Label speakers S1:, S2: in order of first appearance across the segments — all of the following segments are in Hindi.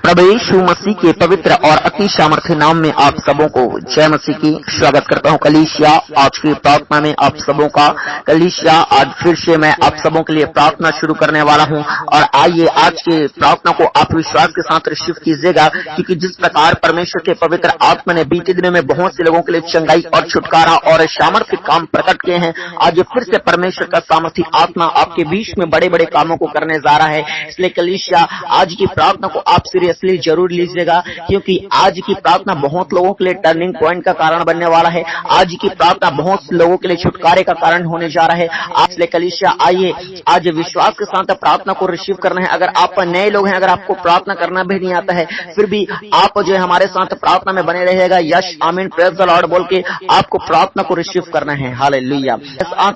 S1: प्रभु यीशु मसीह के पवित्र और अति सामर्थ्य नाम में आप सबों को जय मसीह की स्वागत करता हूं। कलीसिया आज की प्रार्थना में आप सबों का कलीसिया आज फिर से मैं आप सबों के लिए प्रार्थना शुरू करने वाला हूं और आइए आज के प्रार्थना को आप विश्वास के साथ रिसीव कीजिएगा, क्योंकि जिस प्रकार परमेश्वर के पवित्र आत्मा ने बीते दिनों में बहुत से लोगों के लिए चंगाई और छुटकारा और सामर्थ्य काम प्रकट किए हैं, आज फिर से परमेश्वर का सामर्थ्य आत्मा आपके बीच में बड़े बड़े कामों को करने जा रहा है। इसलिए कलीसिया आज की प्रार्थना को आप सीरियसली जरूर लीजिएगा, क्योंकि आज की प्रार्थना बहुत लोगों के लिए टर्निंग पॉइंट का कारण बनने वाला है। आज की प्रार्थना बहुत लोगों के लिए छुटकारे का कारण होने जा रहा है। आज ले कलीसिया आइए आज विश्वास के साथ प्रार्थना को रिसीव करना है। अगर आप नए लोग हैं, अगर आपको प्रार्थना करना भी नहीं आता है, फिर भी आप जो है हमारे साथ प्रार्थना में बने रहेगा। यश आमीन प्रेज द लॉर्ड बोल के आपको प्रार्थना को रिसीव करना है। हालेलुया।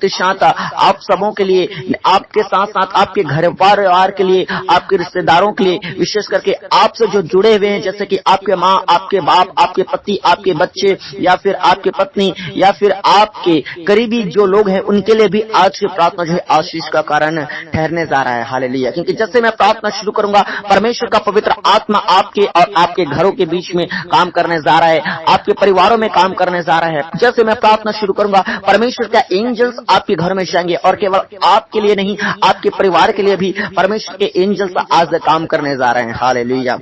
S1: साथ आप सबों के लिए, आपके साथ साथ आपके घर परिवार के लिए, आपके रिश्तेदारों के लिए, विशेष करके आपसे जो जुड़े हुए हैं, जैसे कि आपके माँ, आपके बाप, आपके पति, आपके बच्चे या फिर आपके पत्नी या फिर आपके करीबी जो लोग हैं, उनके लिए भी आज की प्रार्थना जो है आशीष का कारण ठहरने जा रहा है। हालेलुया। क्योंकि जैसे मैं प्रार्थना शुरू करूंगा, परमेश्वर का पवित्र आत्मा आपके और आपके घरों के बीच में काम करने जा रहा है, आपके परिवारों में काम करने जा रहा है। जैसे मैं प्रार्थना शुरू करूंगा, परमेश्वर का एंजल्स आपके घर में जाएंगे और केवल आपके लिए नहीं, आपके परिवार के लिए भी परमेश्वर के एंजल्स आज काम करने जा रहे हैं। हालेलुया।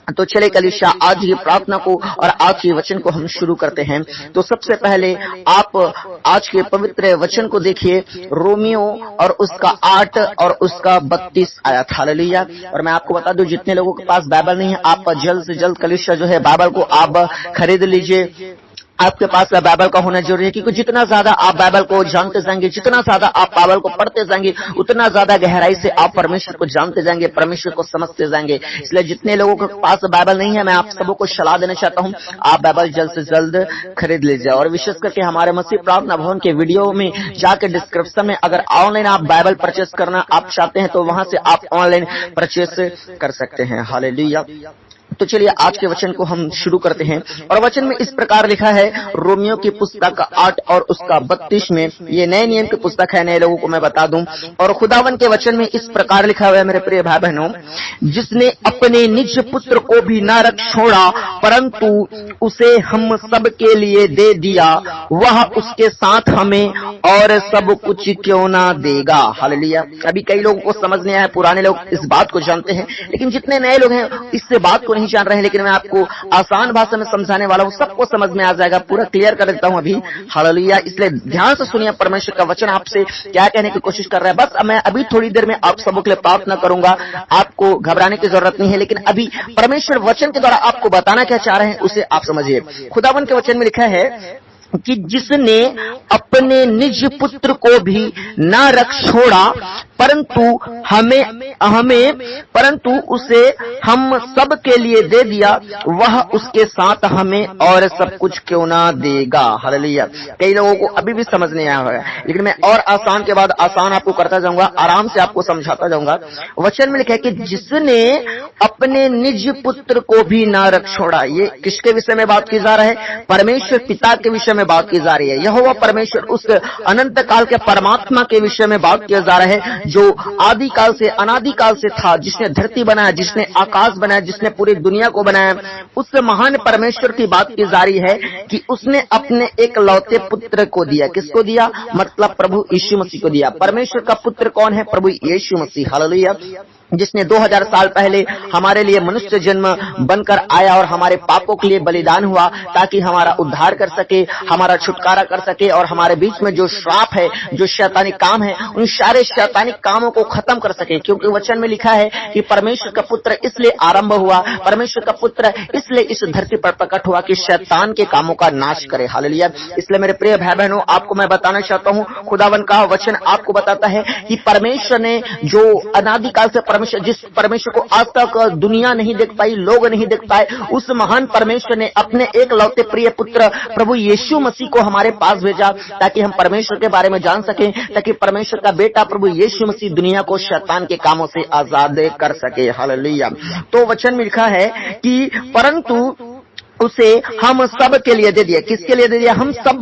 S1: तो चले कलीसिया आज की प्रार्थना को और आज के वचन को हम शुरू करते हैं। तो सबसे पहले आप आज के पवित्र वचन को देखिए, रोमियो और उसका 8 और उसका 32 आयत। हालेलुया। और मैं आपको बता दूं, जितने लोगों के पास बाइबल नहीं है, आप जल्द से जल्द कलीसिया जो है बाइबल को आप खरीद लीजिए। आपके पास बाइबल का होना जरूरी है, क्योंकि जितना ज्यादा आप बाइबल को जानते जाएंगे, जितना ज्यादा आप बाइबल को पढ़ते जाएंगे, उतना ज्यादा गहराई से आप परमेश्वर को जानते जाएंगे, परमेश्वर को समझते जाएंगे। इसलिए जितने लोगों के पास बाइबल नहीं है, मैं आप सबों को सलाह देना चाहता हूं, आप बाइबल जल्द से जल्द खरीद लीजिए। और विशेष करके हमारे मसीह प्रार्थना भवन के वीडियो में जाकर डिस्क्रिप्शन में अगर ऑनलाइन आप बाइबल परचेस करना आप चाहते हैं, तो वहां से आप ऑनलाइन परचेस कर सकते हैं। हालेलुया। तो चलिए आज के वचन को हम शुरू करते हैं। और वचन में इस प्रकार लिखा है, रोमियो की पुस्तक 8 और उसका 32 में, ये नए नियम की पुस्तक है, नए लोगों को मैं बता दूं। और खुदावन के वचन में इस प्रकार लिखा हुआ है, मेरे प्रिय भाई बहनों, जिसने अपने निज पुत्र को भी न रख छोड़ा, परंतु उसे हम सब के लिए दे दिया, वह उसके साथ हमें और सब कुछ क्यों ना देगा। हालेलुया। अभी कई लोगों को समझ नहीं आया, पुराने लोग इस बात को जानते हैं, लेकिन जितने नए लोग हैं इससे बात को नहीं जान रहे हैं। लेकिन मैं आपको आसान भाषा में समझाने वाला हूं, सबको समझ में आ जाएगा, पूरा क्लियर कर देता हूं अभी। हालेलुया। इसलिए ध्यान से सुनिए, परमेश्वर का वचन आपसे क्या कहने की कोशिश कर रहा है। बस मैं अभी थोड़ी देर में आप सबों के लिए प्रार्थना करूंगा, आपको घबराने की जरूरत नहीं है, लेकिन अभी परमेश्वर वचन के द्वारा आपको बताना क्या चाह रहे हैं उसे आप समझिए। खुदावन के वचन में लिखा है कि जिसने अपने निज पुत्र को भी न रख छोड़ा, परंतु उसे हम सब के लिए दे दिया, वह उसके साथ हमें और सब कुछ क्यों ना देगा। हालेलुया। कई लोगों को अभी भी समझ नहीं आया होगा, लेकिन मैं और आसान के बाद आसान आपको करता जाऊंगा, आराम से आपको समझाता जाऊंगा। वचन में लिखा है कि जिसने अपने निज पुत्र को भी न रख छोड़ा। ये किसके विषय में बात की जा रहा है? परमेश्वर पिता के विषय में बात की जा रही है। यहोवा परमेश्वर उस अनंत काल के परमात्मा के विषय में बात किया जा रहा है, जो आदि काल से अनादि काल से था, जिसने धरती बनाया, जिसने आकाश बनाया, जिसने पूरी दुनिया को बनाया। उस महान परमेश्वर की बात की जा रही है कि उसने अपने एक लौते पुत्र को दिया। किसको दिया? मतलब प्रभु यीशु मसीह को दिया। परमेश्वर का पुत्र कौन है? प्रभु यीशु मसीह। हालेलुया। जिसने 2000 साल पहले हमारे लिए मनुष्य जन्म बनकर आया और हमारे पापों के लिए बलिदान हुआ, ताकि हमारा उद्धार कर सके, हमारा छुटकारा कर सके और हमारे बीच में जो श्राप है, जो शैतानी काम है, उन सारे शैतानी कामों को खत्म कर सके। क्योंकि वचन में लिखा है कि परमेश्वर का पुत्र इसलिए आरंभ हुआ, परमेश्वर का पुत्र इसलिए इस धरती पर प्रकट हुआ कि शैतान के कामों का नाश करे। हालेलुया। इसलिए मेरे प्रिय भाई बहनों, आपको मैं बताना चाहता हूँ, खुदावन का वचन आपको बताता है कि परमेश्वर ने जो अनादिकाल से जिस परमेश्वर को आज तक दुनिया नहीं देख पाई, लोग नहीं देख पाए, उस महान परमेश्वर ने अपने एक लौते प्रिय पुत्र प्रभु यीशु मसीह को हमारे पास भेजा, ताकि हम परमेश्वर के बारे में जान सकें, ताकि परमेश्वर का बेटा प्रभु यीशु मसीह दुनिया को शैतान के कामों से आजाद कर सके। हालेलुया। तो वचन में लिखा है कि परंतु उसे हम सब के लिए दे दिया। किसके लिए दे दिया? हम सब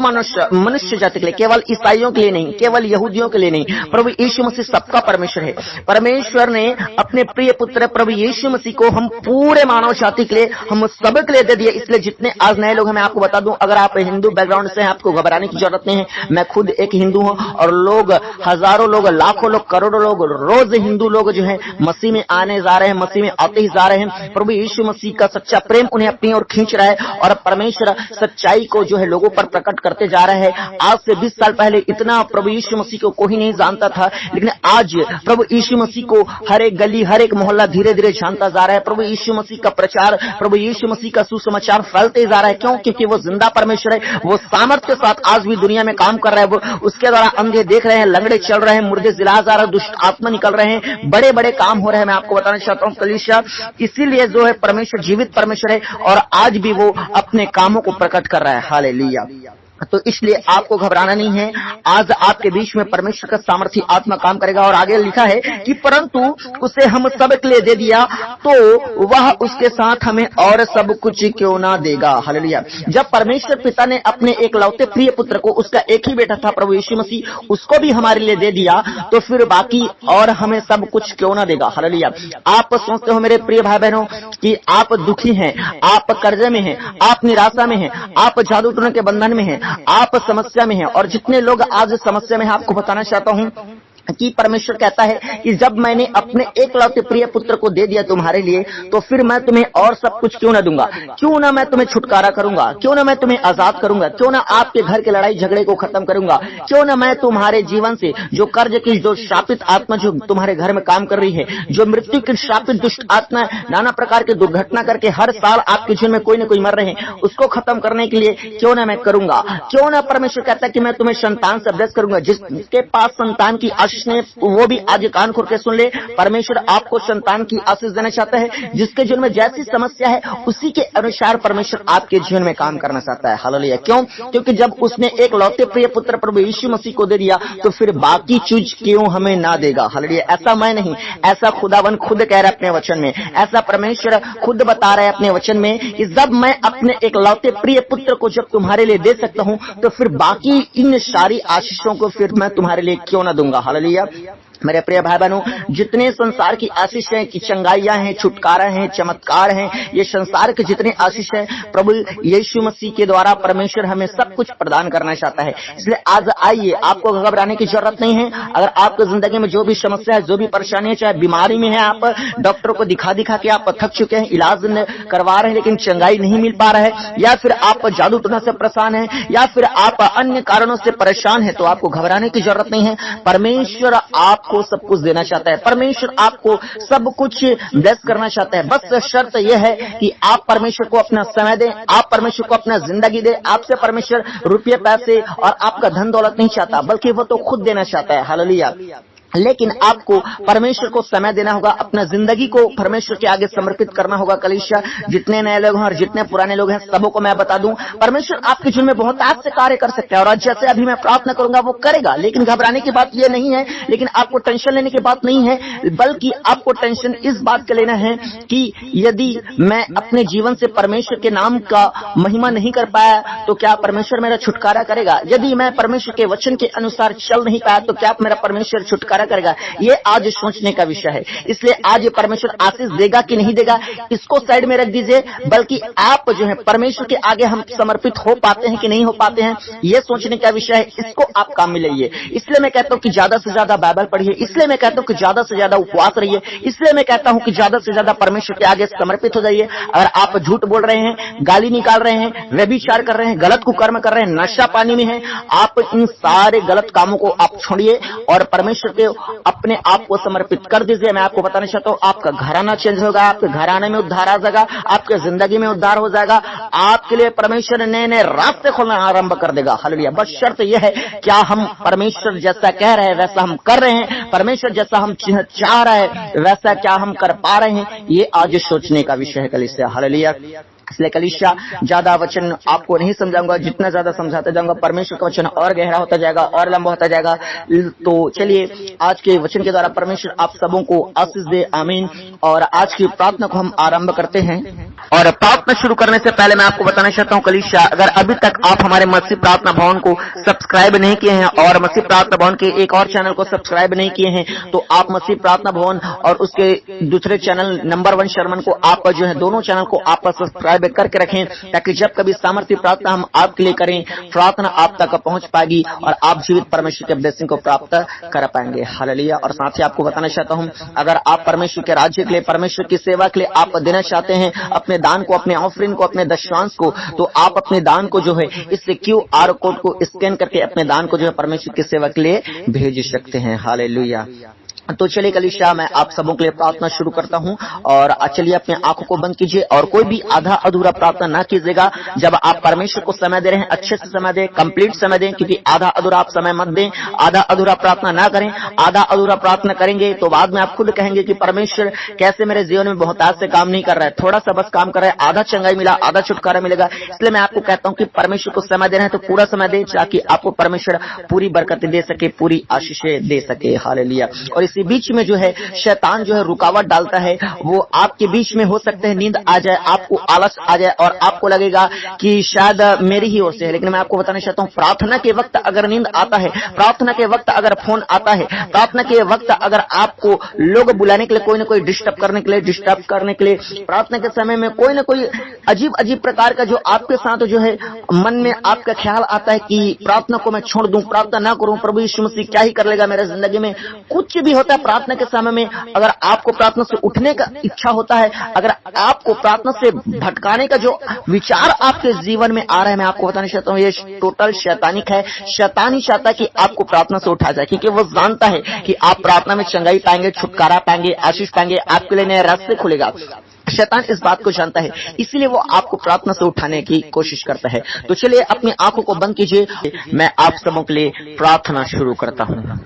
S1: मनुष्य जाति के लिए, केवल ईसाइयों के लिए नहीं, केवल यहूदियों के लिए नहीं। प्रभु यीशु मसीह सबका परमेश्वर है। परमेश्वर ने अपने प्रिय पुत्र प्रभु यीशु मसीह को हम पूरे मानव जाति के लिए, हम सब के लिए दे दिया। इसलिए जितने आज नए लोग हैं, मैं आपको बता दूं, अगर आप हिंदू बैकग्राउंड से हैं, आपको घबराने की जरूरत नहीं है। मैं खुद एक हिंदू हूं और लोग, हजारों लोग, लाखों लोग, करोड़ों लोग रोज हिंदू लोग जो है मसीह में आने जा रहे हैं, मसीह में आते ही जा रहे हैं। प्रभु यीशु मसीह का सच्चा प्रेम उन्हें अपनी ओर खींच रहा है और परमेश्वर सच्चाई को जो है लोगों पर प्रकट करते जा रहा है। आज से 20 साल पहले इतना प्रभु यीशु मसीह को कोई नहीं जानता था, लेकिन आज प्रभु यीशु मसीह को हर एक गली, हर एक मोहल्ला धीरे धीरे जानता जा रहा है। प्रभु यीशु मसीह का प्रचार, प्रभु यीशु मसीह का सुसमाचार फैलते जा रहा है। क्यों? क्योंकि वो जिंदा परमेश्वर है। वो सामर्थ्य के साथ आज भी दुनिया में काम कर रहा है। वो उसके द्वारा अंधे देख रहे हैं, लंगड़े चल रहे हैं, मुर्दे जिला जा रहे हैं, दुष्ट आत्मा निकल रहे हैं, बड़े बड़े काम हो रहे हैं। मैं आपको बताना चाहता हूँ कलीसिया, इसीलिए जो है परमेश्वर जीवित परमेश्वर है और आज भी वो अपने कामों को प्रकट कर रहा है। हालेलुया। तो इसलिए आपको घबराना नहीं है। आज आपके बीच में परमेश्वर का सामर्थ्य आत्मा काम करेगा। और आगे लिखा है कि परंतु उसे हम सब के लिए दे दिया तो वह उसके साथ हमें और सब कुछ क्यों ना देगा। हालेलुया। जब परमेश्वर पिता ने अपने एक लौते प्रिय पुत्र को, उसका एक ही बेटा था प्रभु यीशु मसीह, उसको भी हमारे लिए दे दिया, तो फिर बाकी और हमें सब कुछ क्यों ना देगा। हालेलुया। आप सोचते हो मेरे प्रिय भाई बहनों कि आप दुखी हैं, आप कर्जे में हैं, आप निराशा में हैं, आप जादू टोने के बंधन में हैं, आप समस्या में हैं। और जितने लोग आज समस्या में हैं, आपको बताना चाहता हूं कि परमेश्वर कहता है कि जब मैंने अपने एकलौते प्रिय पुत्र को दे दिया तुम्हारे लिए, तो फिर मैं तुम्हें और सब कुछ क्यों ना दूंगा। क्यों ना मैं तुम्हें छुटकारा करूंगा, क्यों ना मैं तुम्हें आजाद करूंगा, क्यों ना आपके घर के लड़ाई झगड़े को खत्म करूंगा, क्यों ना मैं तुम्हारे जीवन से जो कर्ज की, जो शापित आत्मा जो तुम्हारे घर में काम कर रही है, जो मृत्यु की शापित दुष्ट आत्मा नाना प्रकार की दुर्घटना करके हर साल आपके जीवन में कोई ना कोई मर रहे हैं, उसको खत्म करने के लिए क्यों ना मैं करूंगा। क्यों ना परमेश्वर कहता है कि मैं तुम्हें संतान से ब्लेस करूंगा। जिसके पास संतान की आशीष ने, वो भी आज कान खोल के सुन ले, परमेश्वर आपको संतान की आशीष देना चाहता है। जिसके जीवन में जैसी समस्या है उसी के अनुसार परमेश्वर आपके जीवन में काम करना चाहता है। हालेलुया। क्यों? क्योंकि जब उसने एक लौते प्रिय पुत्र प्रभु यीशु मसीह को दे दिया, तो फिर बाकी चीज क्यों हमें ना देगा। हालेलुया। ऐसा मैं नहीं, ऐसा खुदावन खुद कह रहा है अपने वचन में, ऐसा परमेश्वर खुद बता रहा है अपने वचन में कि जब मैं अपने एक लौते प्रिय पुत्र को जब तुम्हारे लिए दे सकता हूं, तो फिर बाकी इन सारी आशीषों को फिर मैं तुम्हारे लिए क्यों ना दूंगा। हालेलुया। मेरे प्रिय भाई बहनों, जितने संसार की आशीष है, कि चंगाइयां हैं, छुटकारा है, चमत्कार हैं, ये संसार के जितने आशीष है प्रभु यीशु मसीह के द्वारा परमेश्वर हमें सब कुछ प्रदान करना चाहता है। इसलिए आज आइए, आपको घबराने की जरूरत नहीं है। अगर आपकी जिंदगी में जो भी समस्या है, जो भी परेशानी है, चाहे बीमारी में है, आप डॉक्टर को दिखा दिखा के आप थक चुके हैं, इलाज करवा रहे हैं लेकिन चंगाई नहीं मिल पा रहा है, या फिर आप जादू टोना से परेशान है, या फिर आप अन्य कारणों से परेशान है, तो आपको घबराने की जरूरत नहीं है। परमेश्वर आपको सब कुछ देना चाहता है। परमेश्वर आपको सब कुछ ब्लेस करना चाहता है। बस शर्त यह है कि आप परमेश्वर को अपना समय दें, आप परमेश्वर को अपना जिंदगी दें। आपसे परमेश्वर रुपये पैसे और आपका धन दौलत नहीं चाहता, बल्कि वो तो खुद देना चाहता है। हालेलुया। लेकिन आपको परमेश्वर को समय देना होगा, अपना जिंदगी को परमेश्वर के आगे समर्पित करना होगा। कलीसिया, जितने नए लोग हैं और जितने पुराने लोग हैं, सबों को मैं बता दूं, परमेश्वर आपके जीवन में बहुत आज से कार्य कर सकता है। और जैसे अभी मैं प्रार्थना करूंगा वो करेगा। लेकिन घबराने की बात ये नहीं है, लेकिन आपको टेंशन लेने की बात नहीं है, बल्कि आपको टेंशन इस बात का लेना है कि यदि मैं अपने जीवन से परमेश्वर के नाम का महिमा नहीं कर पाया, तो क्या परमेश्वर मेरा छुटकारा करेगा। यदि मैं परमेश्वर के वचन के अनुसार चल नहीं पाया, तो क्या मेरा परमेश्वर छुटकारा करेगा। ये आज सोचने का विषय है। इसलिए आज ये परमेश्वर आशीष देगा कि नहीं देगा, इसको साइड में रख दीजिए, बल्कि आप जो है परमेश्वर के आगे हम समर्पित हो पाते हैं कि नहीं हो पाते हैं, ये सोचने का विषय है। इसको आप काम में लाइए। इसलिए मैं कहता हूं कि ज्यादा से ज्यादा बाइबल पढ़िए, इसलिए मैं कहता हूं कि ज्यादा से ज्यादा उपवास रहिए, इसलिए मैं कहता हूं कि ज्यादा से ज्यादा परमेश्वर के आगे समर्पित हो जाइए। अगर आप झूठ बोल रहे हैं, गाली निकाल रहे हैं, व्यभिचार कर रहे हैं, गलत कुकर्म कर रहे हैं, नशा पानी में हैं, आप इन सारे गलत कामों को आप छोड़िए और परमेश्वर के अपने आप को समर्पित कर दीजिए। मैं आपको बताना चाहता हूं, आपका घराना चेंज होगा, आपके घराने में उद्धार आ जाएगा, आपके जिंदगी में उद्धार हो जाएगा। आपके लिए परमेश्वर नए नए रास्ते खोलना आरंभ कर देगा। हालेलुया। बस शर्त यह है, क्या हम परमेश्वर जैसा कह रहे हैं वैसा हम कर रहे हैं, परमेश्वर जैसा हम चाह रहे हैं वैसा क्या हम कर पा रहे हैं, ये आज सोचने का विषय है कलीसिया। हालेलुया। इसलिए कलीसिया, ज्यादा वचन आपको नहीं समझाऊंगा, जितना ज्यादा समझाते जाऊंगा परमेश्वर का वचन और गहरा होता जाएगा और लंबा होता जाएगा। तो चलिए, आज के वचन के द्वारा परमेश्वर आप सबों को आशीष दे। आमीन। और आज की प्रार्थना को हम आरंभ करते हैं। और प्रार्थना शुरू करने से पहले मैं आपको बताना चाहता हूं कलीसिया, अगर अभी तक आप हमारे मसीह प्रार्थना भवन को सब्सक्राइब नहीं किए हैं और मसीह प्रार्थना भवन के एक और चैनल को सब्सक्राइब नहीं किए हैं, तो आप मसीह प्रार्थना भवन और उसके दूसरे चैनल नंबर 1 शर्मन को आप जो है दोनों चैनल को आप सब्सक्राइब करके रखें, ताकि जब कभी सामर्थ्य प्रार्थना हम आपके लिए करें, प्रार्थना आप तक पहुंच पाएगी और आप जीवित परमेश्वर के ब्लेसिंग को प्राप्त कर पाएंगे। हालेलुया। और साथ ही आपको बताना चाहता हूं, अगर आप परमेश्वर के राज्य के लिए, परमेश्वर की सेवा के लिए आप देना चाहते हैं अपने दान को, अपने ऑफरिंग को, अपने दशमांश को, तो आप अपने दान को जो है इस QR कोड को स्कैन करके अपने दान को जो है परमेश्वर की सेवा के लिए भेज सकते हैं। हालेलुया। तो चलिए कलीसिया, मैं आप सबों के लिए प्रार्थना शुरू करता हूं और चलिए अपने आंखों को बंद कीजिए और कोई भी आधा अधूरा प्रार्थना ना कीजिएगा। जब आप परमेश्वर को समय दे रहे हैं, अच्छे से समय दें, कंप्लीट समय दें, क्योंकि आधा अधूरा आप समय मत दें, आधा अधूरा प्रार्थना ना करें। आधा अधूरा प्रार्थना करेंगे तो बाद में आप खुद कहेंगे कि परमेश्वर कैसे मेरे जीवन में बहुत आज से काम नहीं कर रहा है, थोड़ा सा बस काम कर रहा है, आधा चंगाई मिला, आधा छुटकारा मिलेगा। इसलिए मैं आपको कहता हूं कि परमेश्वर को समय दे रहे हैं तो पूरा समय दें, ताकि आपको परमेश्वर पूरी बरकतें दे सके, पूरी आशीषें दे सके। हालेलुया। और इसी बीच में जो है शैतान जो है रुकावट डालता है, वो आपके बीच में हो सकते हैं नींद आ जाए, आपको आलस आ जाए और आपको लगेगा कि शायद मेरी ही ओर से है। लेकिन मैं आपको बताना चाहता हूं, प्रार्थना के वक्त अगर नींद आता है, प्रार्थना के वक्त अगर फोन आता है, प्रार्थना के वक्त अगर आपको लोग बुलाने के लिए, कोई ना कोई डिस्टर्ब करने के लिए, प्रार्थना के समय में कोई ना कोई अजीब प्रकार का जो आपके साथ जो है मन में आपका ख्याल आता है कि प्रार्थना को मैं छोड़ दूं, प्रार्थना ना करूं, प्रभु यीशु मसीह क्या ही कर लेगा मेरे जिंदगी में, कुछ भी होता है प्रार्थना के समय में। अगर आपको प्रार्थना से उठने का इच्छा होता है, अगर आपको प्रार्थना से भटकाने का जो विचार आपके जीवन में आ रहा है, मैं आपको बताना चाहता हूं, ये टोटल शैतानिक है। शैतान ही चाहता है कि आपको प्रार्थना से उठा जाए, क्योंकि वो जानता है कि आप प्रार्थना में चंगाई पाएंगे, छुटकारा पाएंगे, आशीष पाएंगे, आपके लिए नया रास्ते खुलेगा। शैतान इस बात को जानता है, इसीलिए वो आपको प्रार्थना से उठाने की कोशिश करता है। तो चलिए अपनी आंखों को बंद कीजिए, मैं आप सबों के लिए प्रार्थना शुरू करता हूं।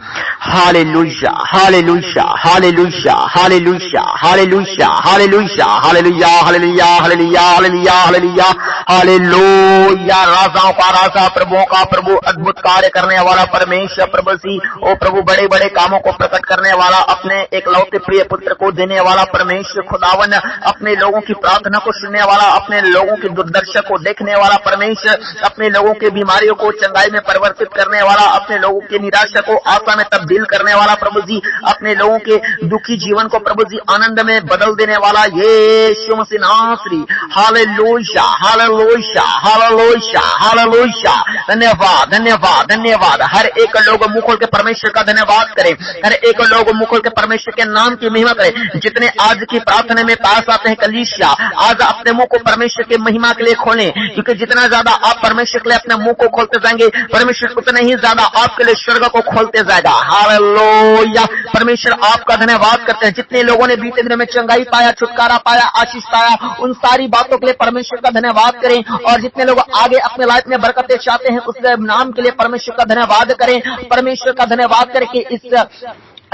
S1: Hallelujah, hallelujah, hallelujah, hallelujah, hallelujah, hallelujah, hallelujah, hallelujah, hallelujah, hallelujah, hallelujah, hallelujah. राजाओं का राजा, प्रभुओं का प्रभु, अद्भुत कार्य करने वाला परमेश्वर, प्रभु सी ओ प्रभु, बड़े बड़े कामों को प्रकट करने वाला, अपने एकलौते प्रिय पुत्र को देने वाला परमेश्वर खुदावन, अपने लोगों की प्रार्थना को सुनने वाला, अपने लोगों की दुर्दशा को देखने वाला परमेश्वर, अपने लोगों की बीमारियों को चंगाई में परिवर्तित करने वाला, अपने लोगों की निराशा को आशा में तब्दील करने वाला प्रभु जी, अपने लोगों के दुखी जीवन को प्रभु जी आनंद में बदल देने वाला यीशु मसीह नासरी। Hallelujah, hallelujah, hallelujah, hallelujah. धन्यवाद, धन्यवाद, धन्यवाद। हर एक लोग मुंह खोल के परमेश्वर का धन्यवाद करें, हर एक लोग मुंह खोल के परमेश्वर के नाम की महिमा करें। जितने आज की प्रार्थना में पास आते हैं कलीसिया, आज अपने मुंह को परमेश्वर के महिमा के लिए खोलें, क्योंकि जितना ज्यादा आप परमेश्वर के लिए अपने मुंह को खोलते जाएंगे, परमेश्वर उतना ही ज्यादा आपके लिए स्वर्ग को खोलते जाएगा। हालेलुया। परमेश्वर आपका धन्यवाद करते हैं। जितने लोगों ने बीते दिन में चंगाई पाया, छुटकारा पाया, आशीष पाया, उन सारी बातों के लिए परमेश्वर का धन्यवाद करें। और जितने लोग आगे अपने लाइफ में बरकतें चाहते हैं, उस नाम के लिए परमेश्वर का धन्यवाद करें। परमेश्वर का धन्यवाद करके इस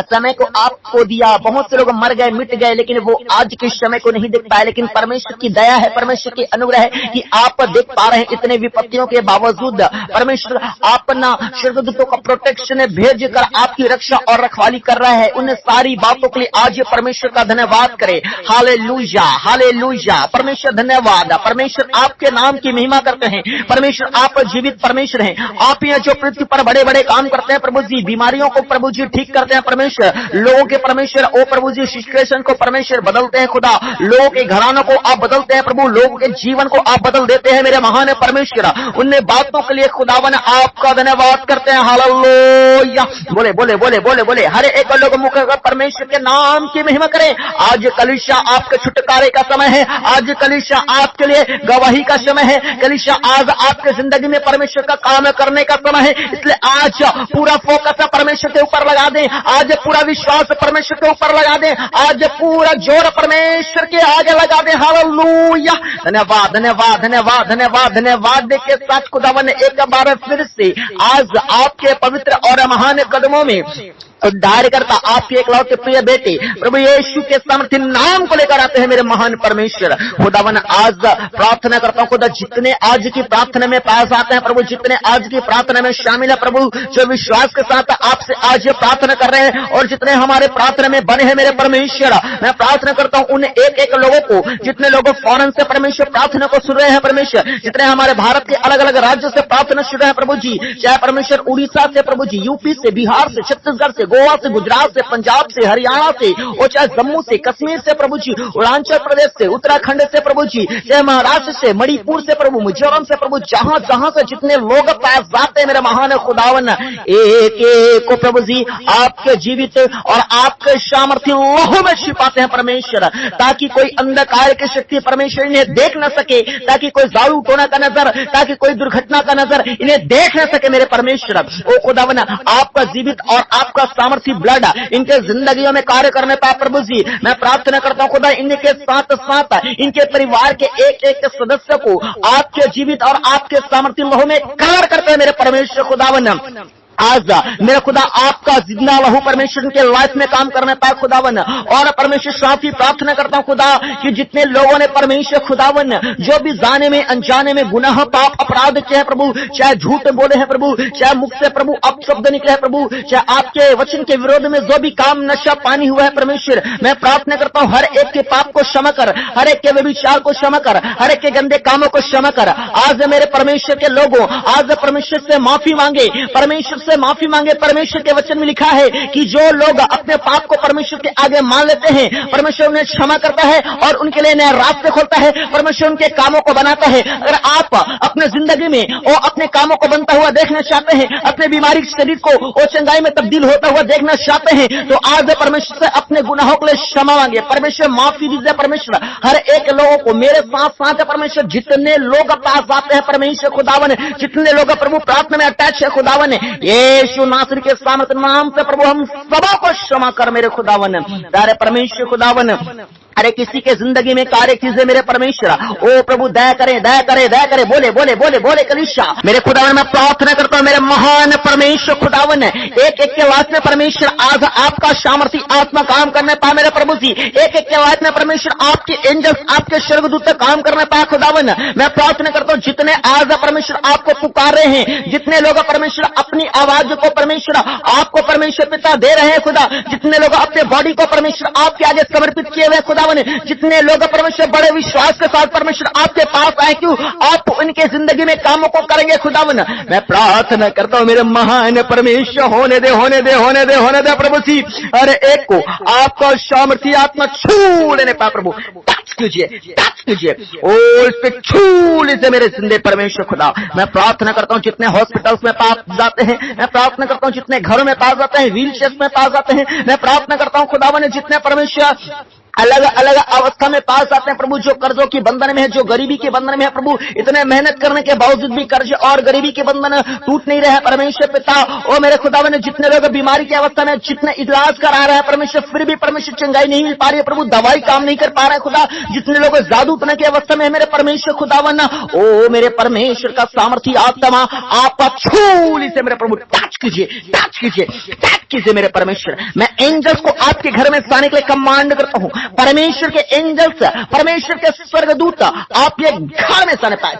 S1: समय को आपको दिया। बहुत से लोग मर गए, मिट गए, लेकिन वो आज के समय को नहीं देख पाए, लेकिन परमेश्वर की दया है, परमेश्वर की अनुग्रह है कि आप देख पा रहे हैं। इतने विपत्तियों के बावजूद परमेश्वर अपना स्वर्गदूतों का प्रोटेक्शन भेज कर आपकी रक्षा और रखवाली कर रहा है। उन सारी बातों के लिए आज परमेश्वर का धन्यवाद करें। Hallelujah, hallelujah. परमेश्वर धन्यवाद। परमेश्वर आपके नाम की महिमा करते हैं। परमेश्वर आप जीवित परमेश्वर हैं। आप ये जो पृथ्वी पर बड़े बड़े काम करते हैं प्रभु जी, बीमारियों को प्रभु जी ठीक करते हैं परमेश्वर, लोगों के परमेश्वर ओ प्रभु जी, सिचुएशन को परमेश्वर बदलते हैं खुदा, लोगों के घरानों को आप बदलते हैं प्रभु, लोगों के जीवन को आप बदल देते हैं मेरे महान परमेश्वर। उन बातों के लिए खुदावन आपका धन्यवाद करते हैं। हालेलुया। बोले बोले बोले बोले बोले हर एक लोग मुख परमेश्वर के नाम की महिमा करें। आज कलीसिया आपके छुटकारे का समय है, आज कलीसिया आपके लिए गवाही का समय है, कलीसिया आज आपके जिंदगी में परमेश्वर का काम करने का समय है। इसलिए आज पूरा फोकस परमेश्वर के ऊपर लगा दें, आज पूरा विश्वास परमेश्वर के ऊपर लगा दें, आज पूरा जोर परमेश्वर के आगे लगा दें। हालेलुया। धन्यवाद, धन्यवाद, धन्यवाद, धन्यवाद, धन्यवाद के साथ खुदावन एक बार फिर से आज आपके पवित्र और महान कदमों में उद्धारकर्ता आपके एकलौते प्रिय बेटे प्रभु यीशु के सामर्थ्य नाम को लेकर आते हैं मेरे महान परमेश्वर। खुदावन आज प्रार्थना करता हूं खुदा, जितने आज की प्रार्थना में पास आते हैं प्रभु, जितने आज की प्रार्थना में शामिल है प्रभु, जो विश्वास के साथ आपसे आज ये प्रार्थना कर रहे हैं और जितने हमारे प्रार्थना में बने हैं मेरे परमेश्वर, मैं प्रार्थना करता हूं उन एक एक लोगों को, जितने लोग फौरन से परमेश्वर प्रार्थना को सुन रहे हैं परमेश्वर, जितने हमारे भारत के अलग अलग राज्यों से प्रार्थना सुन रहे हैं प्रभु जी, चाहे परमेश्वर उड़ीसा से प्रभु जी, यूपी से, बिहार से, छत्तीसगढ़ से, गोवा से, गुजरात से, पंजाब से, हरियाणा से, और चाहे जम्मू से, कश्मीर से प्रभु जी, अरुणाचल प्रदेश से, उत्तराखंड से प्रभु जी, चाहे महाराष्ट्र से, मणिपुर से प्रभु, मिजोरम से प्रभु, जहां जहां से जितने लोग पास जाते हैं मेरे महान खुदावन, एक एक को प्रभु जी आपके जीवित और आपके सामर्थ्य लहू में छिपाते हैं परमेश्वर, ताकि कोई अंधकार की शक्ति परमेश्वर इन्हें देख न सके, ताकि कोई जादू टोना का नजर, ताकि कोई दुर्घटना का नजर इन्हें देख न सके मेरे परमेश्वर। ओ खुदावन, आपका जीवित और आपका सामर्थ्य ब्लड इनके जिंदगियों में कार्य करने पाए प्रभु जी, मैं प्रार्थना करता हूं खुदा, इनके साथ साथ इनके परिवार के एक एक सदस्य को आपके जीवित और आपके सामर्थ्य लहू में कार्य करते हैं मेरे परमेश्वर खुदावन। आज मेरा खुदा आपका जिंदा लहू परमेश्वर के लाइफ में काम करने पाए खुदावन, और परमेश्वर साथ ही प्रार्थना करता हूं खुदा कि जितने लोगों ने परमेश्वर खुदावन जो भी जाने में अनजाने में गुनाह पाप अपराध किए हैं प्रभु, चाहे झूठ बोले हैं प्रभु, चाहे मुख से प्रभु अपशब्द निकले हैं प्रभु, चाहे आपके वचन के विरोध में जो भी काम नशा पानी हुआ है परमेश्वर, मैं प्रार्थना करता हूं हर एक के पाप को क्षमा कर, हर एक के व्यभिचार को क्षमा कर, हर एक के गंदे कामों को क्षमा कर। आज मेरे परमेश्वर के लोगों आज परमेश्वर से माफी मांगे, परमेश्वर से माफी मांगे। परमेश्वर के वचन में लिखा है कि जो लोग अपने पाप को परमेश्वर के आगे मान लेते हैं, परमेश्वर उन्हें क्षमा करता है और उनके लिए नया रास्ते खोलता है, परमेश्वर उनके कामों को बनाता है। अगर आप अपने जिंदगी में और अपने कामों को बनता हुआ देखना चाहते हैं, अपने बीमारी शरीर को और चंगाई में तब्दील होता हुआ देखना चाहते हैं, तो आज परमेश्वर से अपने गुनाहों के लिए क्षमा मांगे, परमेश्वर माफी दीजिए। परमेश्वर हर एक लोगों को मेरे साथ साथ परमेश्वर जितने लोग पास आते हैं परमेश्वर खुदावन, जितने लोग प्रभु प्रार्थना में अटैच है खुदावन, यीशु नासरी के सामर्थ नाम से प्रभु हम सबों को क्षमा कर मेरे खुदावन, तारे परमेश्वर खुदावन। अरे किसी के जिंदगी में कार्य कीजिए मेरे परमेश्वर, ओ प्रभु दया करे दया करे दया करे, बोले बोले बोले बोले कलीसिया मेरे खुदावन। मैं प्रार्थना करता हूं मेरे महान परमेश्वर खुदावन, एक एक के वास्ते परमेश्वर आज आपका सामर्थी आत्मा काम करने पाए मेरे प्रभु जी, एक एक के वास्ते परमेश्वर आपके एंजल्स आपके स्वर्गदूत काम करने पाए खुदावन। मैं प्रार्थना करता हूं जितने आज परमेश्वर आपको पुकार रहे हैं, जितने लोग परमेश्वर अपनी आवाज को परमेश्वर आपको परमेश्वर पिता दे रहे हैं खुदा, जितने लोग अपने बॉडी को परमेश्वर आपके आगे समर्पित किए हुए खुदा, जितने लोग परमेश्वर बड़े विश्वास के साथ परमेश्वर आपके पास आए, क्यों आप उनके जिंदगी में कामों को करेंगे खुदावन। मैं प्रार्थना करता हूं मेरे महान परमेश्वर, होने दे होने दे होने दे होने दे प्रभु जी, हर एक को आपका सामर्थी आत्मा छू लेने पाए प्रभु, टच कीजिए और इस पे छू लीजिए मेरे जिंदे परमेश्वर खुदा। मैं प्रार्थना करता हूं जितने हॉस्पिटल्स में पास जाते हैं, मैं प्रार्थना करता हूं जितने घरों में पास जाते हैं, व्हील चेयर में पास जाते हैं, मैं प्रार्थना करता हूं खुदावन जितने परमेश्वर अलग अलग अवस्था में पास आते हैं प्रभु, जो कर्जों की बंधन में है, जो गरीबी के बंधन में है प्रभु, इतने मेहनत करने के बावजूद भी कर्ज और गरीबी के बंधन टूट नहीं रहे परमेश्वर पिता। और मेरे खुदावन ने जितने लोग बीमारी की अवस्था में जितने इलाज करा रहे हैं परमेश्वर, फिर भी परमेश्वर चंगाई नहीं मिल पा रही है प्रभु, दवाई काम नहीं कर पा रहा है खुदा, जितने लोग जादू टोने की अवस्था में है मेरे परमेश्वर खुदावन, ओ मेरे परमेश्वर का सामर्थी आत्मा आपका छू लीजिए मेरे प्रभु, टच कीजिए मेरे परमेश्वर। मैं एंजल्स को आपके घर में आने के लिए कमांड करता हूं, परमेश्वर के एंजल्स, परमेश्वर के स्वर्गदूत आप ये घर में जाने पाए,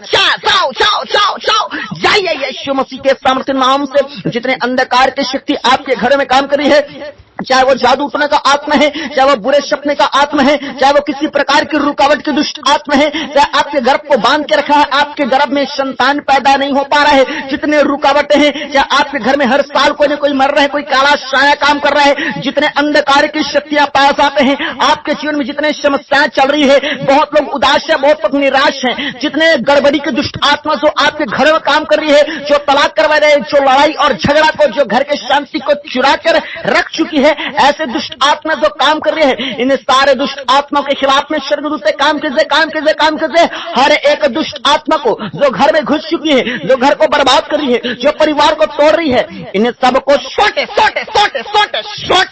S1: जाइए यीशु मसीह के सामर्थ्य नाम से। जितने अंधकार की शक्ति आपके घर में काम कर रही है, चाहे वो जादू टोने का आत्मा है, चाहे वो बुरे सपने का आत्मा है, चाहे वो किसी प्रकार की रुकावट की दुष्ट आत्मा है, चाहे आपके गर्भ को बांध के रखा है, आपके गर्भ में संतान पैदा नहीं हो पा रहा है, जितने रुकावटें हैं, चाहे आपके घर में हर साल कोई न कोई मर रहा है, कोई काला साया काम कर रहा है, जितने अंधकार की शक्तियां पास आते हैं आपके जीवन में, जितने समस्याएं चल रही है, बहुत लोग उदास है, बहुत लोग निराश है, जितने गड़बड़ी की दुष्ट आत्मा जो आपके घर में काम कर रही है, जो तलाक करवा रहे हैं, जो लड़ाई और झगड़ा को, जो घर के शांति को चुरा कर रख चुकी है, ऐसे दुष्ट आत्मा जो काम कर रहे हैं, इन सारे दुष्ट आत्माओं के खिलाफ में स्वर्गदूत से काम कीजिए। हर एक दुष्ट आत्मा को जो घर में घुस चुकी है, जो घर को बर्बाद कर रही है, जो परिवार को तोड़ रही है, इन सबको छोटे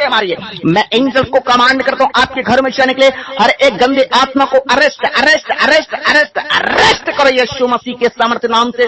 S1: मारिए। मैं एंजल्स को कमांड करता हूं आपके घर में जाने के लिए, हर एक गंदे आत्मा को अरेस्ट करो यीशु मसीह के सामर्थ्य नाम से।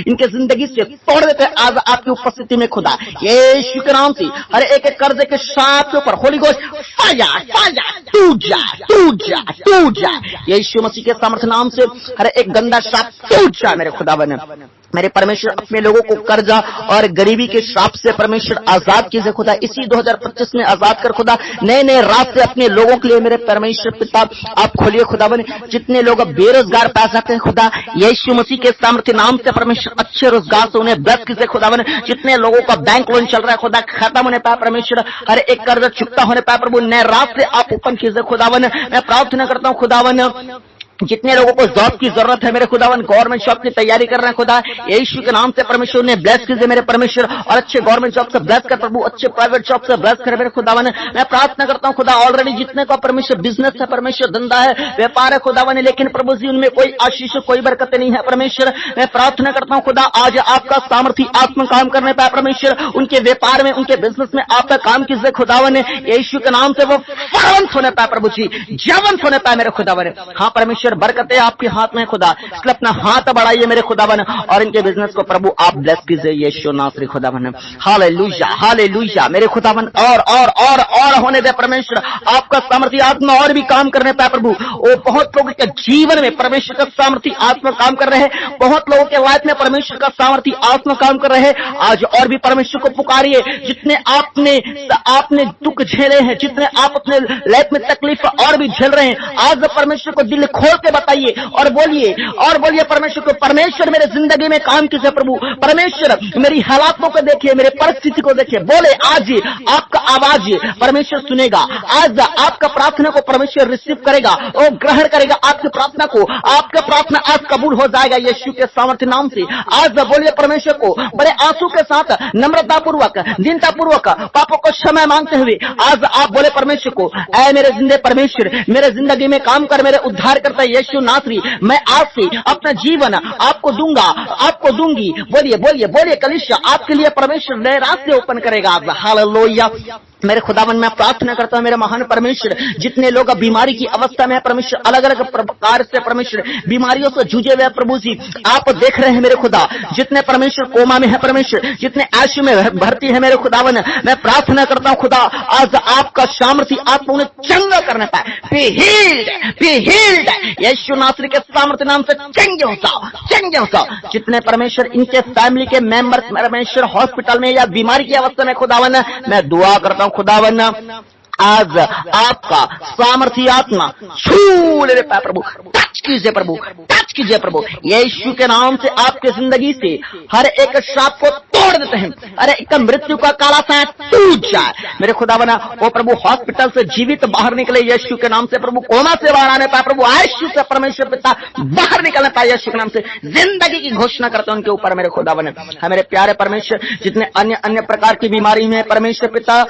S2: इनके जिंदगी से तोड़ देते हैं आज आपकी उपस्थिति में खुदा। यीशु के नाम से हर एक कर्जे के साथ के ऊपर होली गोश्त फायर फायर टूट जाए टूट जाए टूट जाए। यीशु मसीह के सामर्थ्य नाम से हर एक गंदा श्राप टूट जाए मेरे खुदावन। मेरे परमेश्वर अपने लोगों को कर्जा और गरीबी के श्राप से परमेश्वर आजाद कीजिए खुदा। इसी 2025 में आजाद कर खुदा। नए नए रास्ते अपने लोगों के लिए मेरे परमेश्वर पिता आप खोलिए खुदा बने। जितने लोग बेरोजगार पा सकते हैं खुदा, यीशु मसीह के सामर्थ्य नाम से परमेश्वर अच्छे रोजगार से उन्हें ब्लेस कीजिए खुदा बने। जितने लोगों का बैंक लोन चल रहा है खुदा खत्म होने पाए परमेश्वर, हर एक कर्ज चुकता होने पाए प्रभु, नए रास्ते आप ओपन कीजिए खुदा बने। मैं प्रार्थना करता हूँ खुदा बने, जितने लोगों को जॉब की जरूरत है मेरे खुदावन, गवर्नमेंट जॉब की तैयारी कर रहे हैं खुदा, यीशु के नाम से परमेश्वर ने ब्लेस कीजिए मेरे परमेश्वर। और अच्छे गवर्नमेंट जॉब से ब्लेस कर प्रभु, अच्छे प्राइवेट जॉब से ब्लेस करे मेरे खुदावन। मैं प्रार्थना करता हूँ खुदा, ऑलरेडी जितने का परमेश्वर बिजनेस है परमेश्वर, धंधा है, व्यापार है खुदावन, लेकिन प्रभु जी उनमें कोई आशीष कोई बरकत नहीं है परमेश्वर। मैं प्रार्थना करता हूँ खुदा, आज आपका सामर्थ्य आत्मा काम करने पाए परमेश्वर, उनके व्यापार में उनके बिजनेस में आपका काम कीजिए खुदावन। यीशु के नाम से वो फलवंत होने पाए प्रभु जी, जीवंत होने पाए मेरे खुदावन। हाँ परमेश्वर, बरकतें आपके हाथ में खुदा, इसलिए अपना हाथ बढ़ाइए मेरे खुदावन और इनके बिजनेस को प्रभु आप ब्लेस कीजिए यीशु नासरी खुदावन। हालेलुया हालेलुया मेरे खुदावन। और होने दे परमेश्वर, आपका सामर्थ्य आत्मा और भी काम करने पाए प्रभु। वो बहुत लोगों के जीवन में परमेश्वर का सामर्थ्य आत्मा काम कर रहे हैं, बहुत लोगों के लाइफ में परमेश्वर का सामर्थ्य आत्मा काम कर रहे हैं। आज और भी परमेश्वर को पुकारिए, जितने आपने दुख झेले हैं, जितने आप अपने लाइफ में तकलीफ और भी झेल रहे हैं, आज परमेश्वर को दिल खोल के बताइए और बोलिए परमेश्वर को, परमेश्वर मेरे जिंदगी में काम कीजिए प्रभु, परमेश्वर मेरी हालातों को देखिए, मेरे परिस्थिति को देखिए। बोले आज आपका आवाज परमेश्वर सुनेगा, आज आपका प्रार्थना को परमेश्वर रिसीव करेगा और ग्रहण करेगा आपकी प्रार्थना को। आपका प्रार्थना आज कबूल हो जाएगा यीशु के सामर्थ्य नाम से। आज बोलिए परमेश्वर को बड़े आंसू के साथ, नम्रता पूर्वक, दीनता पूर्वक, पापों को क्षमा मांगते हुए आज आप बोले परमेश्वर को, ऐ मेरे जिंदे परमेश्वर, मेरे जिंदगी में काम कर, मेरे उद्धार करता यीशु नासरी, मैं आज से अपना जीवन आपको दूंगा, आपको दूंगी। बोलिए बोलिए बोलिए कलीसिया, आपके लिए परमेश्वर नए रास्ते ओपन करेगा। हालेलुया मेरे खुदावन। मैं प्रार्थना करता हूं मेरे महान परमेश्वर, जितने लोग बीमारी की अवस्था में है परमेश्वर, अलग अलग प्रकार से परमेश्वर बीमारियों से जूझे हुए प्रभु जी आप देख रहे हैं मेरे खुदा, जितने परमेश्वर कोमा में है परमेश्वर, जितने आयु में भर्ती है मेरे खुदावन, मैं प्रार्थना करता हूं खुदा, आज आपका सामर्थ्य आप उन्हें चंगा करने पाए। बी हील्ड यीशु नासरी के सामर्थ्य नाम से चंगे हो जाओ। जितने परमेश्वर इनके फैमिली के मेंबर परमेश्वर हॉस्पिटल में या बीमारी की अवस्था में खुदावन, मैं दुआ करता हूं खुदावन, आज आपका सामर्थ्य आत्मा छू ले पाए प्रभु, टच कीजिए प्रभु, टच कीजिए प्रभु। यीशु के नाम से आपके जिंदगी से हर एक श्राप को तोड़ देते हैं, हर एक मृत्यु का काला सांप टूट जाए मेरे खुदावना। वो प्रभु हॉस्पिटल से जीवित बाहर निकले यीशु के नाम से प्रभु, कोमा से बाहर आने पाए प्रभु, आयशु से परमेश्वर पिता बाहर निकलने पाए यीशु के नाम से। जिंदगी की घोषणा करते हैं उनके ऊपर मेरे खुदावन। है मेरे प्यारे परमेश्वर, जितने अन्य प्रकार की बीमारी में परमेश्वर पिता,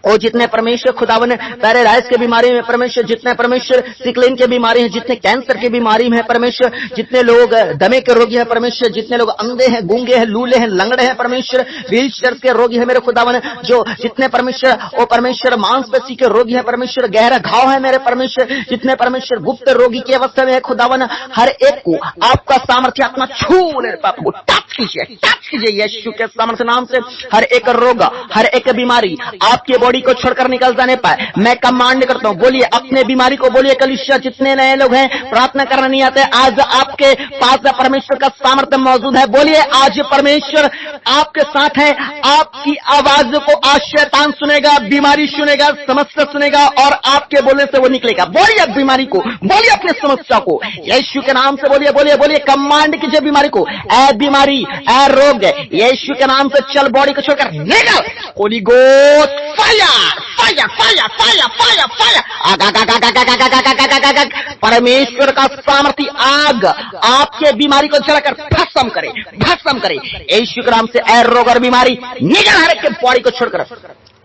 S2: और जितने परमेश्वर खुदावन पैरालाइज के बीमारी में परमेश्वर, जितने परमेश्वर सिकलिन के बीमारी है, जितने कैंसर की बीमारी में परमेश्वर, जितने लोग दमे के रोगी हैं परमेश्वर, जितने लोग अंधे हैं, गूंगे हैं, लूले हैं, लंगड़े हैं परमेश्वर, व्हील चेयर के रोगी है मेरे खुदावन, जो जितने परमेश्वर वो परमेश्वर मांसपेशी के रोगी है परमेश्वर, गहरा घाव है मेरे परमेश्वर, जितने परमेश्वर गुप्त रोगी की अवस्था में है खुदावन, हर एक को आपका सामर्थ्य आत्मा छू ले पापा, टच कीजिए यीशु के सामर्थ्य नाम से। हर एक रोग, हर एक बीमारी आपके बॉडी को छोड़कर निकल जाने पाए मैं कमांड करता हूं। बोलिए अपने बीमारी को, बोलिए कलीसिया, जितने नए लोग हैं प्रार्थना करना नहीं आते, आज आपके पास परमेश्वर का सामर्थ्य मौजूद है। बोलिए आज परमेश्वर आपके साथ है, आपकी आवाज को आज शैतान सुनेगा, बीमारी सुनेगा, समस्या सुनेगा और आपके बोलने से वो निकलेगा। बोलिए बीमारी को, बोलिए अपने समस्या को यीशु के नाम से, बोलिए बोलिए बोलिए, कमांड कीजिए बीमारी को, ऐ बीमारी, ऐ रोग, यीशु के नाम से चल, बॉडी को छोड़कर निकल। Holi ghost fire fire fire fire fire fire, परमेश्वर का सामर्थ्य आग आपके बीमारी को जलाकर भस्म करे यीशु के नाम से। ऐ रोग और बीमारी निकल, हर एक के बॉडी को छोड़कर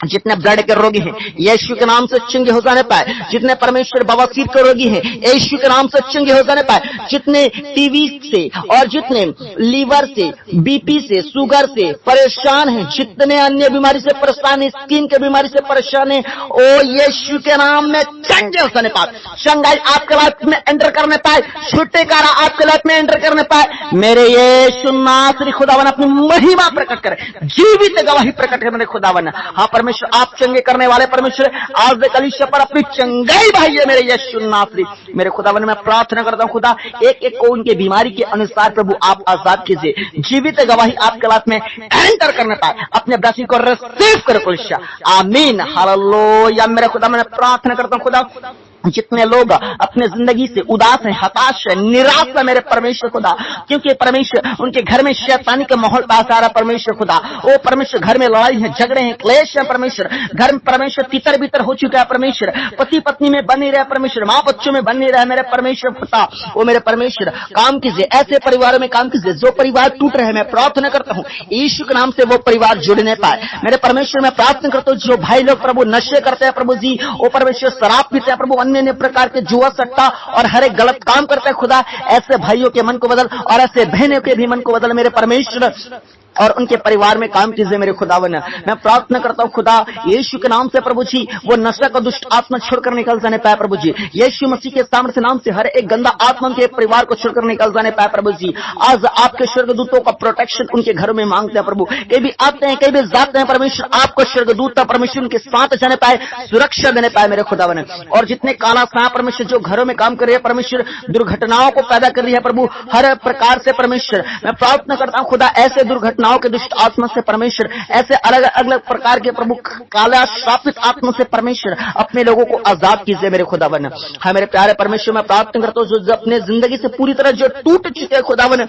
S2: जितने ब्लड के रोगी हैं यीशु के नाम से चंगे हो जाने पाए। जितने परमेश्वर बवासीर के रोगी हैं यीशु के नाम से चंगे हो जाने पाए। जितने टीवी से और जितने लीवर से, बीपी से, शुगर से परेशान हैं, जितने अन्य बीमारी से परेशान हैं, स्किन के बीमारी से परेशान हैं, ओ यीशु के नाम में चंगे हो जाने पाए। चंगाई आपके लाइफ में एंटर करने पाए, छुटकारा आपके लाइफ में एंटर करने पाए। मेरे यीशु नासरी खुदावन अपनी महिमा प्रकट करे, जीवित गवाही प्रकट करे मेरे खुदावन। हाँ परमेश्वर आप चंगे करने वाले परमेश्वर, आज कलीसिया पर अपनी चंगाई भाई है मेरे यीशु नासरी। मेरे खुदावन मैं प्रार्थना करता हूँ खुदा, एक एक को उनके बीमारी के अनुसार प्रभु आप आजाद कीजिए, जीवित गवाही आपके लाइफ में एंटर करने पाए, अपने ब्लेसिंग को रिसीव करे कलीसिया। आमीन हालेलुया। मेरे खुदा मैं प्रार्थना करता हूँ खुदा, जितने लोग अपने जिंदगी से उदास है, हताश है, निराश है मेरे परमेश्वर खुदा, क्योंकि परमेश्वर उनके घर में शैतानी का माहौल पास आ रहा परमेश्वर खुदा। ओ परमेश्वर घर में लड़ाई है, झगड़े हैं, क्लेश है परमेश्वर, घर में परमेश्वर तितर बितर हो चुका है परमेश्वर, पति पत्नी में बन नहीं रहा परमेश्वर, माँ बच्चों में बन नहीं रहा मेरे परमेश्वर खुदा। ओ मेरे परमेश्वर काम कीजिए, ऐसे परिवारों में काम कीजिए जो परिवार टूट रहे हैं। मैं प्रार्थना करता हूँ यीशु के नाम से वो परिवार जुड़ने पाए मेरे परमेश्वर। मैं प्रार्थना करता हूँ जो भाई लोग प्रभु नशे करते हैं प्रभु जी, ओ परमेश्वर शराब पीते हैं प्रभु, अन्य प्रकार के जुआ सट्टा और हर एक गलत काम करते हैं खुदा, ऐसे भाइयों के मन को बदल और ऐसे बहनों के भी मन को बदल मेरे परमेश्वर, और उनके परिवार में काम कीजिए मेरे खुदावन। मैं प्रार्थना करता हूँ खुदा यीशु के नाम से प्रभु जी, वो नशा का दुष्ट आत्मा छोड़कर निकल जाने पाए प्रभु जी। यीशु मसीह के सामर्थ्य नाम से हर एक गंदा आत्मा के परिवार को छोड़कर निकल जाने पाए प्रभु जी। आज आपके स्वर्गदूतों का प्रोटेक्शन उनके घरों में मांगते हैं प्रभु, कहीं भी आते हैं कहीं भी जाते हैं परमेश्वर, आपको स्वर्गदूत परमेश्वर उनके साथ जाने पाए, सुरक्षा देने पाए मेरे खुदावन। और जितने काला सांप परमेश्वर जो घरों में काम कर रहे हैं परमेश्वर, दुर्घटनाओं को पैदा कर रही है प्रभु हर प्रकार से परमेश्वर, मैं प्रार्थना करता हूँ खुदा ऐसे दुर्घटनाओं के दुष्ट आत्मा से परमेश्वर, ऐसे अलग अलग प्रकार के प्रभु काला श्रापित आत्मा से परमेश्वर अपने लोगों को आजाद कीजिए मेरे खुदावन। हाँ मेरे प्यारे परमेश्वर मैं प्रार्थना करता हूँ जो अपने जिंदगी से पूरी तरह जो टूट चुके हैं खुदावन,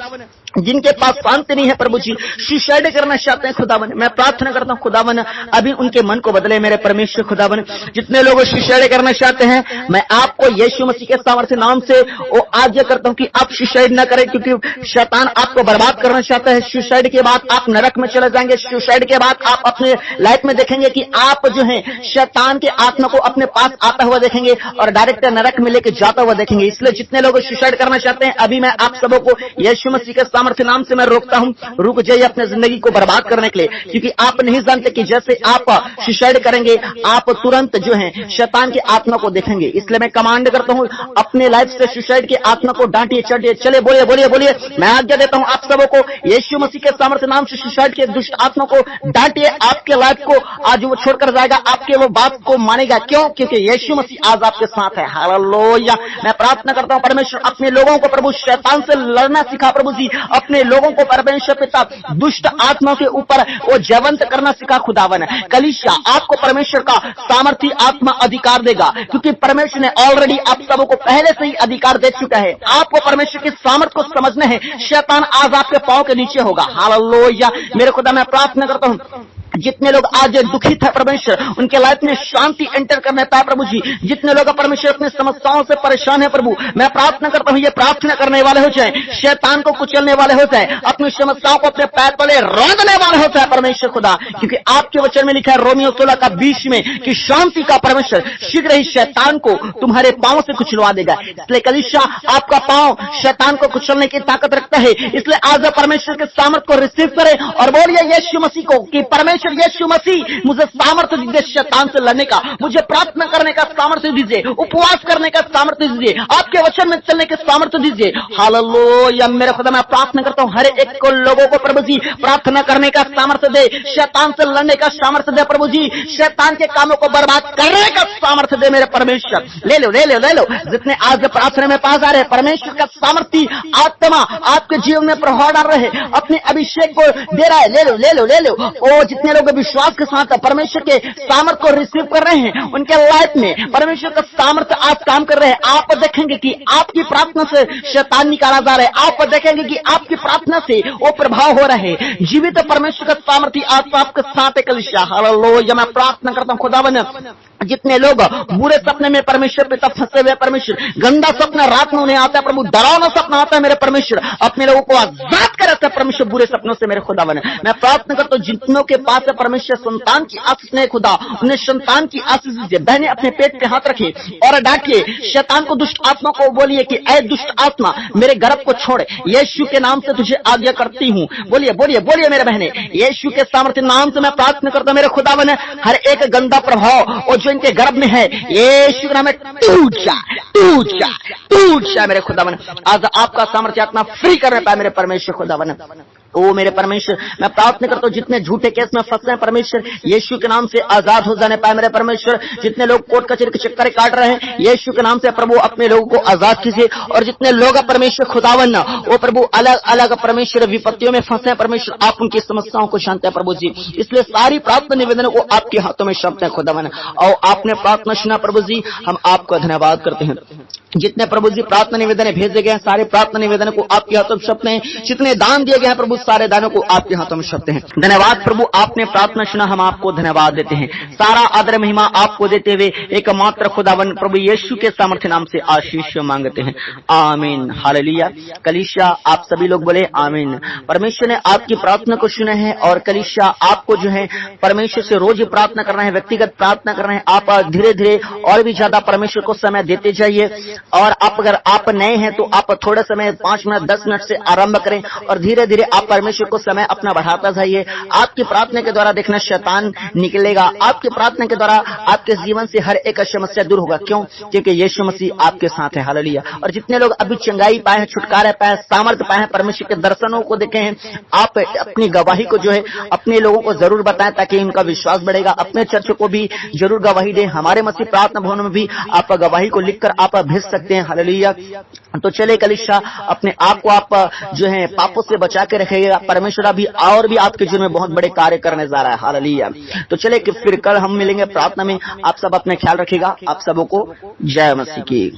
S2: जिनके पास शांति नहीं है प्रभु जी, सुसाइड करना चाहते हैं खुदावन, मैं प्रार्थना करता हूँ खुदावन अभी उनके मन को बदले मेरे परमेश्वर खुदावन। जितने लोग सुसाइड करना चाहते हैं मैं आपको यीशु मसीह के सामर्थ्य नाम से वो आज्ञा करता हूँ कि आप सुसाइड न करें, क्योंकि शैतान आपको बर्बाद करना चाहता है। सुसाइड के बाद आप नरक में चले जाएंगे, सुसाइड के बाद आप अपने लाइफ में देखेंगे कि आप जो है शैतान के आत्मा को अपने पास आता हुआ देखेंगे और डायरेक्ट नरक में लेके जाता हुआ देखेंगे। इसलिए जितने लोग सुसाइड करना चाहते हैं अभी मैं आप सबों को यीशु मसीह के सामर्थ्य नाम से मैं रोकता हूँ, रुक जाइए अपने जिंदगी को बर्बाद करने के लिए, क्योंकि आप नहीं जानते कि जैसे आप सुसाइड करेंगे आप तुरंत जो है शैतान के आत्मा को देखेंगे। इसलिए मैं कमांड करता हूँ अपने लाइफ से सुसाइड के आत्मा को डांटिए, चढ़िए, चले बोलिए बोलिए बोलिए। मैं आज्ञा देता हूँ आप सबों को यीशु मसीह के सामर्थ्य नाम से सुसाइड के दुष्ट आत्मा को डांटिए। आपके लाइफ को आज वो छोड़कर जाएगा, आपके वो बात को मानेगा। क्यों? क्योंकि यीशु मसीह आज आपके साथ है। हालेलुया। मैं प्रार्थना करता हूँ परमेश्वर अपने लोगों को प्रभु शैतान से लड़ना सिखा प्रभु जी, अपने लोगों को परमेश्वर पिता दुष्ट आत्मा के ऊपर वो जयवंत करना सिखा खुदावन। कलीसिया आपको परमेश्वर का सामर्थी आत्मा अधिकार देगा, क्योंकि परमेश्वर ने ऑलरेडी आप सबों को पहले से ही अधिकार दे चुका है। आपको परमेश्वर के सामर्थ को समझना है, शैतान आज आपके पांव के नीचे होगा। हालेलुया। मेरे खुदा मैं प्रार्थना करता हूँ जितने लोग आज दुखित है परमेश्वर उनके लाइफ में शांति एंटर करने पाए प्रभु जी। जितने लोग परमेश्वर अपने समस्याओं से परेशान है प्रभु, मैं प्रार्थना करता हूँ ये प्रार्थना करने वाले हो जाए, शैतान को कुचलने वाले हो जाए, अपनी समस्याओं को अपने पैर तले रौंदने वाले हो जाए परमेश्वर खुदा, क्योंकि आपके वचन में लिखा है रोमियो 16:20 में कि शांति का परमेश्वर शीघ्र ही शैतान को तुम्हारे पांव से कुचलवा देगा। इसलिए कलीसिया आपका पांव शैतान को कुचलने की ताकत रखता है। इसलिए आज परमेश्वर के सामर्थ को रिसीव करें और बोलिए यीशु मसीह को कि परमेश्वर यीशु मसीह मुझे सामर्थ्य दीजिए शैतान से लड़ने का, मुझे प्रार्थना करने का सामर्थ्य दीजिए, उपवास करने का सामर्थ्य दीजिए, आपके वचन में चलने के सामर्थ्य दीजिए। हालेलुया। मेरे खुदा मैं प्रार्थना करता हूँ हर एक को लोगों को प्रभु जी प्रार्थना करने का सामर्थ्य दे, शैतान से लड़ने का सामर्थ्य दे प्रभु जी, शैतान के कामों को बर्बाद करने का सामर्थ्य दे मेरे परमेश्वर। ले लो ले लो ले लो। जितने आज प्रार्थना में पास आ रहे परमेश्वर का सामर्थ्य आत्मा आपके जीवन में प्रभाव डाल रहे, अपने अभिषेक को दे रहा है। ले लो ले लो ले लो। ओ जितने लोग विश्वास के साथ परमेश्वर के सामर्थ को रिसीव कर रहे हैं उनके लाइफ में परमेश्वर का सामर्थ आज काम कर रहे हैं। आप देखेंगे कि आपकी प्रार्थना से शैतान निकाला जा रहा है, आप देखेंगे कि आपकी प्रार्थना से वो प्रभाव हो रहे हैं। जीवित परमेश्वर का सामर्थ्य आज आपके साथ है कलीसिया। हालेलुया। मैं प्रार्थना करता हूँ खुदावन जितने लोग बुरे सपने में परमेश्वर पिता फंसे हुए परमेश्वर, गंदा सपना रात में उन्हें आता है प्रभु, डरावना सपना आता है मेरे परमेश्वर, अपने लोगों को आजाद कराता है परमेश्वर बुरे सपनों से मेरे खुदा बने। मैं प्रार्थना करता हूँ जितनों के पास है परमेश्वर संतान की आशीष नहीं खुदा, उन्हें संतान की आशीष दीजिए। बहने अपने पेट पे हाथ रखे और डांटिए शैतान को, दुष्ट आत्मा को बोलिए कि ऐ दुष्ट आत्मा मेरे गर्भ को छोड़, यीशु के नाम से तुझे आज्ञा करती हूँ। बोलिए बोलिए बोलिए मेरे बहने, यीशु के सामर्थ्य नाम से मैं प्रार्थना करता हूँ मेरे खुदा बने, हर एक गंदा प्रभाव और जो इनके गर्भ में है यीशु के नाम में टूट जा टूट जा टूट जा मेरे खुदा बने। आज आपका सामर्थ्य आत्मा फ्री करने पाए मेरे परमेश्वर खुदा बने। ओ मेरे परमेश्वर मैं प्रार्थना करता हूँ जितने झूठे केस में फंसे हैं परमेश्वर, यीशु के नाम से आजाद हो जाने पाए मेरे परमेश्वर। जितने लोग कोर्ट कचहरी के चक्कर काट रहे हैं यीशु के नाम से प्रभु अपने लोगों को आजाद कीजिए। और जितने लोग परमेश्वर खुदावन वो प्रभु अलग अलग परमेश्वर विपत्तियों में फंसे हैं परमेश्वर, आप उनकी समस्याओं को शांत है प्रभु जी। इसलिए सारी प्रार्थना निवेदनों को आपके हाथों में सौंपते हैं खुदावन। और आपने प्रार्थना सुना प्रभु जी, हम आपका धन्यवाद करते हैं। जितने प्रभु जी प्रार्थना निवेदन भेजे गए हैं सारे प्रार्थना निवेदन को आपके हाथों में सौंपते हैं। जितने दान दिए गए हैं प्रभु सारे दानों को आपके हाथों में सौंपते हैं। धन्यवाद प्रभु, आपने प्रार्थना सुना, हम आपको धन्यवाद देते हैं। सारा आदर महिमा आपको देते हुए एकमात्र खुदावन प्रभु यीशु के सामर्थ्य नाम से आशीष मांगते हैं, आमीन हालेलुया। कलीसिया आप सभी लोग बोले आमीन। परमेश्वर ने आपकी प्रार्थना को सुना है और कलीसिया आपको जो है परमेश्वर से रोज प्रार्थना करना है, व्यक्तिगत प्रार्थना करना है। आप धीरे धीरे और भी ज्यादा परमेश्वर को समय देते जाइए। और आप अगर आप नए हैं तो आप थोड़ा समय 5 मिनट 10 मिनट से आरंभ करें और धीरे धीरे आप परमेश्वर को समय अपना बढ़ाता जाइए। आपकी प्रार्थना के द्वारा देखना शैतान निकलेगा, आपकी प्रार्थना के द्वारा आपके जीवन से हर एक समस्या दूर होगा। क्यों? क्योंकि यीशु मसीह आपके साथ है, हालेलुया। और जितने लोग अभी चंगाई पाए हैं, छुटकारा पाए, सामर्थ्य पाए हैं, परमेश्वर के दर्शनों को देखे हैं, आप अपनी गवाही को जो है अपने लोगों को जरूर बताएं ताकि उनका विश्वास बढ़ेगा। अपने चर्च को भी जरूर गवाही दें, हमारे मसीह प्रार्थना भवन में भी आप गवाही को लिखकर आप भेज सकते हैं, हालेलुया। तो चले कलीसिया अपने आप को आप जो है पापों से बचा के रखेगा, परमेश्वर अभी और भी आपके जीवन में बहुत बड़े कार्य करने जा रहा है, हालेलुया। तो चले कि फिर कल हम मिलेंगे प्रार्थना में। आप सब अपने ख्याल रखिएगा। आप सबों को जय मसीह की।